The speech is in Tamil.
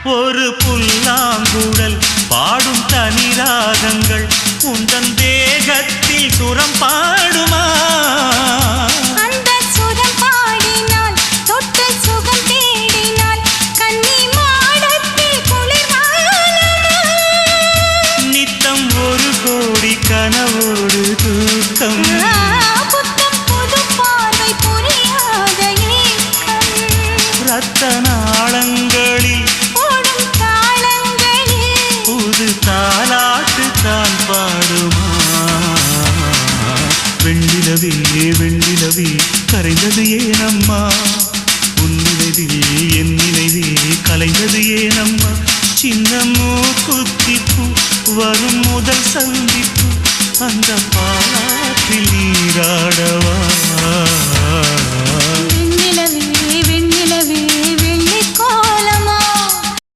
ஒரு புல்லாங்குழல் பாடும் தனி ராகங்கள் உந்தன் தேகத்தில் சுரம் பாடுமா? அந்த சுரம் பாடினால் தொட்டு சுகம் தேடினால் கன்னி மாடத்தில் குளிர்காலமா? நித்தம் ஒரு கோடி கனவோடு தூக்கம் புத்தம் புது பார்வை புரியாத ஏக்கம் ரத்த நாளங்களில் ஓடும் தாளங்களில் புது தாலாட்டு தான் பாடுமா? வெண்ணிலவே வெண்ணிலவே கரைந்தது ஏனம்மா? உன் நினைவில் என் நினைவே கலைந்தது ஏனம்மா? சின்ன மூக்குத்திப்பு வரும் முதல் சந்திப்பு அந்த பாலாற்றில் நீராடவா?